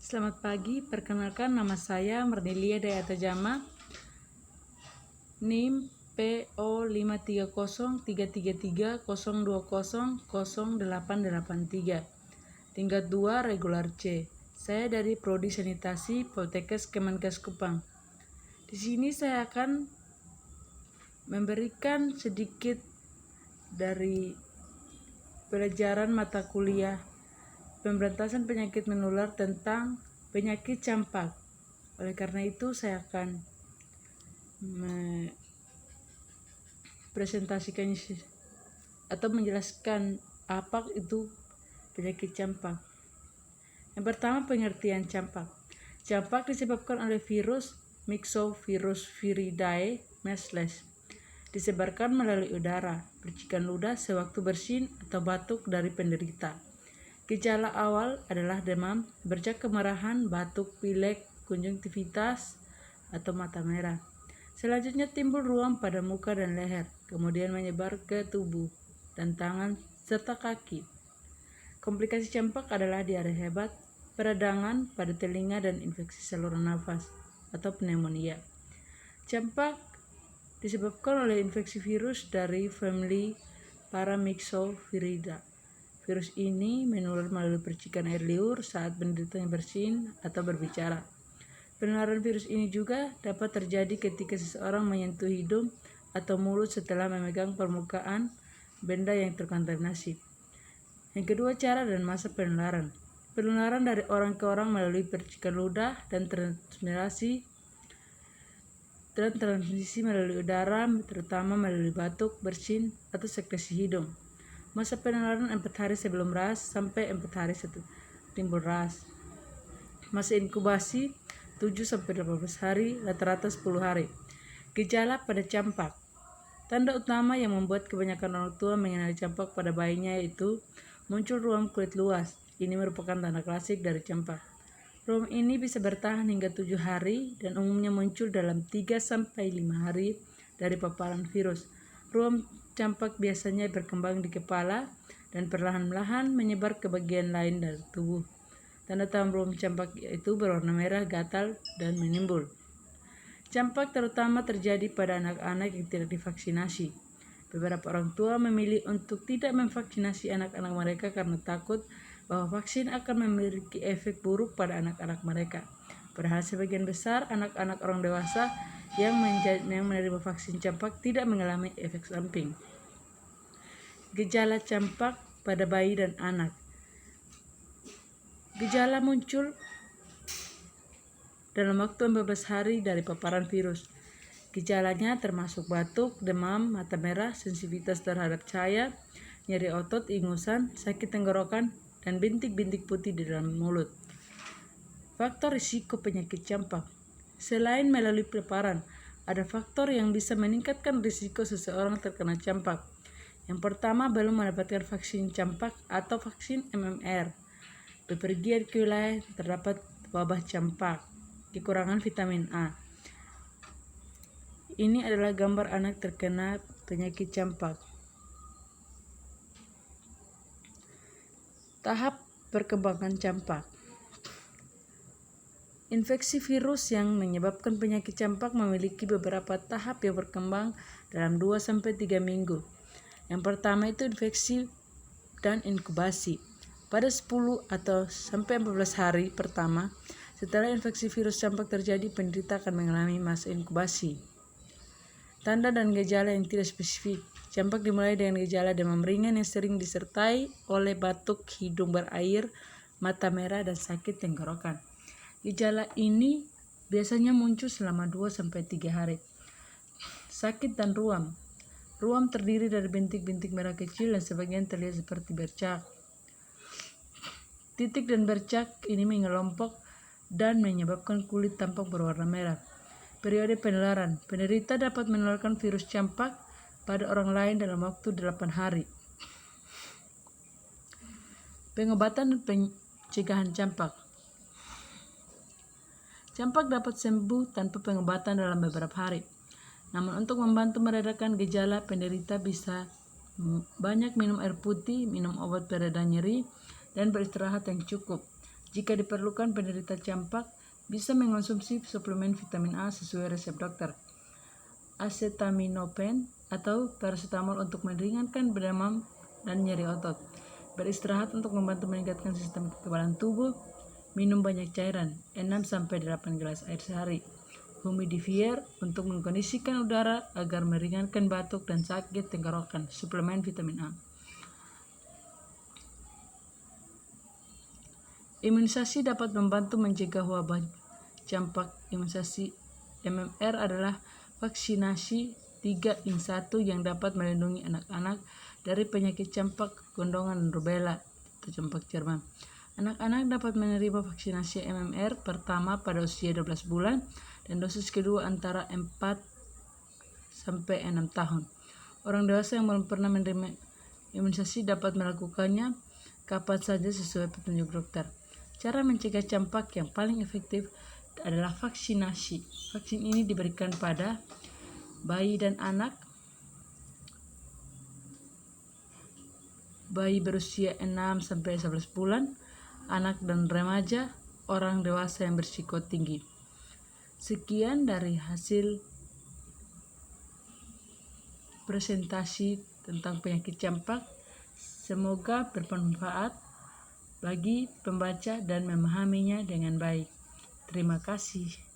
Selamat pagi, perkenalkan nama saya Mernilia Dayata Jama, NIM PO 5303330200883, tingkat 2 regular C. Saya dari Prodi Sanitasi Poltekkes Kemenkes Kupang. Di sini saya akan memberikan sedikit dari pelajaran mata kuliah pemberantasan penyakit menular tentang penyakit campak. Oleh karena itu saya akan presentasikan atau menjelaskan apa itu penyakit campak. Yang pertama, pengertian campak. Campak disebabkan oleh virus Myxovirus viridae measles. Disebarkan melalui udara, percikan ludah sewaktu bersin atau batuk dari penderita. Gejala awal adalah demam, bercak kemerahan, batuk, pilek, konjungtivitas, atau mata merah. Selanjutnya timbul ruam pada muka dan leher, kemudian menyebar ke tubuh dan tangan serta kaki. Komplikasi campak adalah diare hebat, peradangan pada telinga dan infeksi saluran nafas atau pneumonia. Campak disebabkan oleh infeksi virus dari famili Paramyxoviridae. Virus ini menular melalui percikan air liur saat penderitanya bersin atau berbicara. Penularan virus ini juga dapat terjadi ketika seseorang menyentuh hidung atau mulut setelah memegang permukaan benda yang terkontaminasi. Yang kedua, cara dan masa penularan. Penularan dari orang ke orang melalui percikan ludah dan transmisi melalui udara, terutama melalui batuk, bersin, atau sekresi hidung. Masa penularan 4 hari sebelum ras sampai 4 hari setelah timbul ras. Masa inkubasi 7-18 hari, rata-rata 10 hari. Gejala pada campak. Tanda utama yang membuat kebanyakan orang tua mengenali campak pada bayinya yaitu muncul ruam kulit luas. Ini merupakan tanda klasik dari campak. Ruam ini bisa bertahan hingga 7 hari dan umumnya muncul dalam 3-5 hari dari paparan virus. Ruam campak biasanya berkembang di kepala dan perlahan-lahan menyebar ke bagian lain dari tubuh. Tanda-tanda ruam campak itu berwarna merah, gatal, dan menimbul. Campak terutama terjadi pada anak-anak yang tidak divaksinasi. Beberapa orang tua memilih untuk tidak memvaksinasi anak-anak mereka karena takut bahwa vaksin akan memiliki efek buruk pada anak-anak mereka. Padahal sebagian besar anak-anak orang dewasa yang menerima vaksin campak tidak mengalami efek samping. Gejala campak pada bayi dan anak. Gejala muncul dalam waktu 14 hari dari paparan virus. Gejalanya termasuk batuk, demam, mata merah, sensitivitas terhadap cahaya, nyeri otot, ingusan, sakit tenggorokan, dan bintik-bintik putih di dalam mulut. Faktor risiko penyakit campak. Selain melalui paparan, ada faktor yang bisa meningkatkan risiko seseorang terkena campak. Yang pertama, belum mendapatkan vaksin campak atau vaksin MMR. Bepergian ke wilayah terdapat wabah campak. Kekurangan vitamin A. Ini adalah gambar anak terkena penyakit campak. Tahap perkembangan campak. Infeksi virus yang menyebabkan penyakit campak memiliki beberapa tahap yang berkembang dalam 2-3 minggu. Yang pertama itu infeksi dan inkubasi. Pada 10 atau sampai 14 hari pertama setelah infeksi virus campak terjadi, penderita akan mengalami masa inkubasi. Tanda dan gejala yang tidak spesifik. Campak dimulai dengan gejala demam ringan yang sering disertai oleh batuk, hidung berair, mata merah, dan sakit tenggorokan. Gejala ini biasanya muncul selama 2-3 hari. Sakit dan ruam. Ruam terdiri dari bintik-bintik merah kecil dan sebagian terlihat seperti bercak. Titik dan bercak ini mengelompok dan menyebabkan kulit tampak berwarna merah. Periode penularan. Penderita dapat menularkan virus campak pada orang lain dalam waktu 8 hari. Pengobatan dan pencegahan campak. Campak dapat sembuh tanpa pengobatan dalam beberapa hari. Namun untuk membantu meredakan gejala, penderita bisa banyak minum air putih, minum obat pereda nyeri, dan beristirahat yang cukup. Jika diperlukan, penderita campak bisa mengonsumsi suplemen vitamin A sesuai resep dokter. Acetaminophen atau paracetamol untuk meringankan demam dan nyeri otot. Beristirahat untuk membantu meningkatkan sistem kekebalan tubuh. Minum banyak cairan, 6-8 gelas air sehari. Humidifier untuk mengkondisikan udara agar meringankan batuk dan sakit tenggorokan. Suplemen vitamin A. Imunisasi dapat membantu mencegah wabah campak. Imunisasi MMR adalah vaksinasi 3-in-1 yang dapat melindungi anak-anak dari penyakit campak, gondongan, dan rubella atau campak Jerman. Anak-anak dapat menerima vaksinasi MMR pertama pada usia 12 bulan dan dosis kedua antara 4-6 tahun. Orang dewasa yang belum pernah menerima imunisasi dapat melakukannya kapan saja sesuai petunjuk dokter. Cara mencegah campak yang paling efektif adalah vaksinasi. Vaksin ini diberikan pada bayi dan anak, bayi berusia 6-11 bulan, anak dan remaja, orang dewasa yang berisiko tinggi. Sekian dari hasil presentasi tentang penyakit campak. Semoga bermanfaat bagi pembaca dan memahaminya dengan baik. Terima kasih.